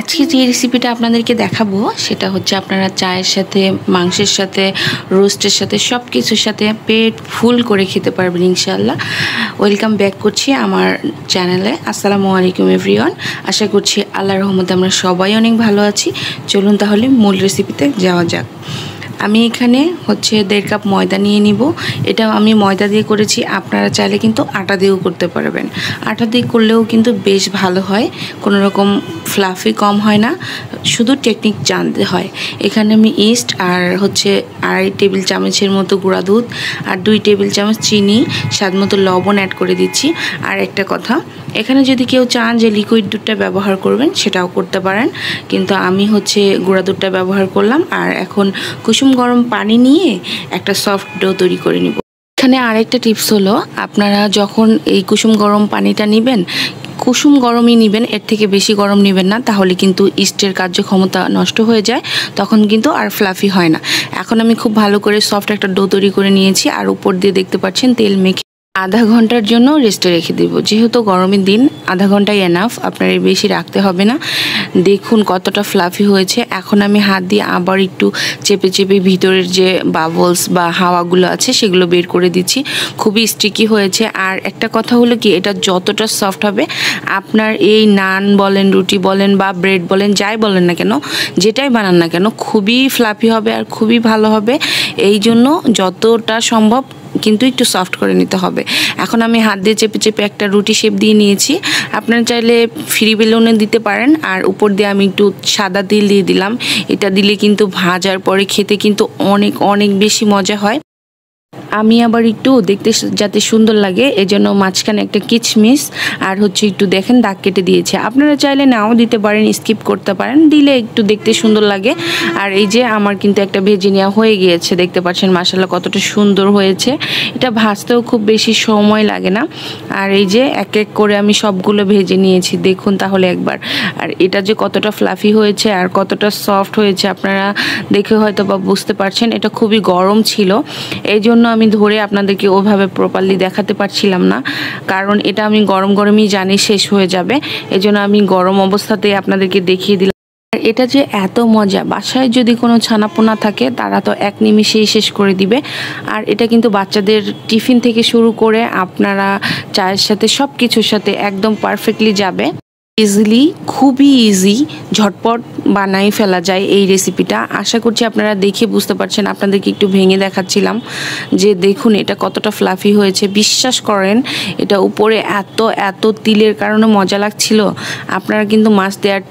আজকে যে রেসিপিটা আপনাদেরকে দেখাবো সেটা হচ্ছে আপনারা চায়ের সাথে, মাংসের সাথে, রোস্টের সাথে সব কিছুর সাথে পেট ফুল করে খেতে পারবেন ইনশাআল্লাহ। ওয়েলকাম ব্যাক করছি আমার চ্যানেলে। আসসালামু আলাইকুম এভরিওয়ান। আশা করছি আল্লাহর রহমতে আমরা সবাই অনেক ভালো আছি। চলুন তাহলে মূল রেসিপিতে যাওয়া যাক। আমি এখানে হচ্ছে 1.5 কাপ ময়দা নিয়ে নিব। এটা আমি ময়দা দিয়ে করেছি, আপনারা চাইলে কিন্তু আটা দিয়েও করতে পারবেন। আটা দিয়ে করলেও কিন্তু বেশ ভালো হয়, কোনো রকম ফ্লাফি কম হয় না, শুধু টেকনিক জানতে হয়। এখানে আমি ইস্ট আর হচ্ছে 2.5 টেবিল চামচের মতো গুঁড়া দুধ আর 2 টেবিল চামচ চিনি, স্বাদ মতো লবণ অ্যাড করে দিচ্ছি। আর একটা কথা, এখানে যদি কেউ চান যে লিকুইড দুধটা ব্যবহার করবেন সেটাও করতে পারেন, কিন্তু আমি হচ্ছে গুঁড়া দুধটা ব্যবহার করলাম। আর এখন কুসুম গরম পানি নিয়ে একটা সফট ডো তৈরি করে নিব। এখানে আরেকটা টিপস হলো, আপনারা যখন এই কুসুম গরম পানিটা নেবেন, কুসুম গরমই নেবেন, এর থেকে বেশি গরম নেবেন না, তাহলে কিন্তু ইস্টের কার্যক্ষমতা নষ্ট হয়ে যায়, তখন কিন্তু আর ফ্লাফি হয় না। এখন আমি খুব ভালো করে সফট একটা ডো তৈরি করে নিয়েছি, আর উপর দিয়ে দেখতে পাচ্ছেন তেল মেখে আধা ঘন্টার জন্য রেস্টে রেখে দেব। যেহেতু গরমের দিন, আধা ঘন্টাই এনাফ, আপনার বেশি রাখতে হবে না। দেখুন কতটা ফ্লাফি হয়েছে। এখন আমি হাত দিয়ে আবার একটু চেপে চেপে ভিতরের যে বাবলস বা হাওয়াগুলো আছে সেগুলো বের করে দিচ্ছি। খুবই স্টিকি হয়েছে। আর একটা কথা হলো কি, এটা যতটা সফট হবে, আপনার এই নান বলেন, রুটি বলেন বা ব্রেড বলেন, যাই বলেন না কেন, যেটাই বানান না কেন, খুবই ফ্লাফি হবে আর খুবই ভালো হবে। এই জন্য যতটা সম্ভব কিন্তু একটু সফট করে নিতে হবে। এখন আমি হাত দিয়ে চেপে চেপে একটা রুটি শেপ দিয়ে নিয়েছি। আপনারা চাইলে ফ্রি বেলুনে দিতে পারেন। আর উপর দিয়ে আমি একটু সাদা তিল দিয়ে দিলাম। এটা দিলে কিন্তু ভাজার পরে খেতে কিন্তু অনেক অনেক বেশি মজা হয়। আমি আবার একটু দেখতে যাতে সুন্দর লাগে এজন্য মাঝখানে একটা কিচমিচ আর হচ্ছে একটু দেখেন দাগ কেটে দিয়েছে। আপনারা চাইলে নাও দিতে পারেন, স্কিপ করতে পারেন, দিলে একটু দেখতে সুন্দর লাগে। আর এই যে আমার কিন্তু একটা ভেজে নেওয়া হয়ে গিয়েছে, দেখতে পাচ্ছেন মাশাআল্লাহ কতটা সুন্দর হয়েছে। এটা ভাজতেও খুব বেশি সময় লাগে না। আর এই যে এক এক করে আমি সবগুলো ভেজে নিয়েছি, দেখুন তাহলে একবার। আর এটা যে কতটা ফ্লাফি হয়েছে আর কতটা সফট হয়েছে আপনারা দেখে হয়তো বা বুঝতে পারছেন। এটা খুবই গরম ছিল, এই জন্য আমি ধরে আপনাদেরকে ওইভাবে প্রপারলি দেখাতে পারছিলাম না, কারণ এটা আমি গরম গরমই জানি শেষ হয়ে যাবে, এজন্য আমি গরম অবস্থাতেই আপনাদেরকে দেখিয়ে দিলাম। আর এটা যে এত মজা, বাসায় যদি কোনো ছানাপোনা থাকে তারা তো এক নিমিষেই শেষ করে দিবে। আর এটা কিন্তু বাচ্চাদের টিফিন থেকে শুরু করে আপনারা চায়ের সাথে সব কিছুর সাথে একদম পারফেক্টলি যাবে। ইজিলি, খুবই ইজি, ঝটপট বানাই ফেলা যায় এই রেসিপিটা। আশা করছি আপনারা দেখে বুঝতে পারছেন। আপনাদেরকে একটু ভেঙে দেখাচ্ছিলাম যে দেখুন এটা কতটা ফ্লাফি হয়েছে। বিশ্বাস করেন, এটা উপরে এত এত তিলের কারণে মজা লাগছিল। আপনারা কিন্তু মাছ দেওয়ার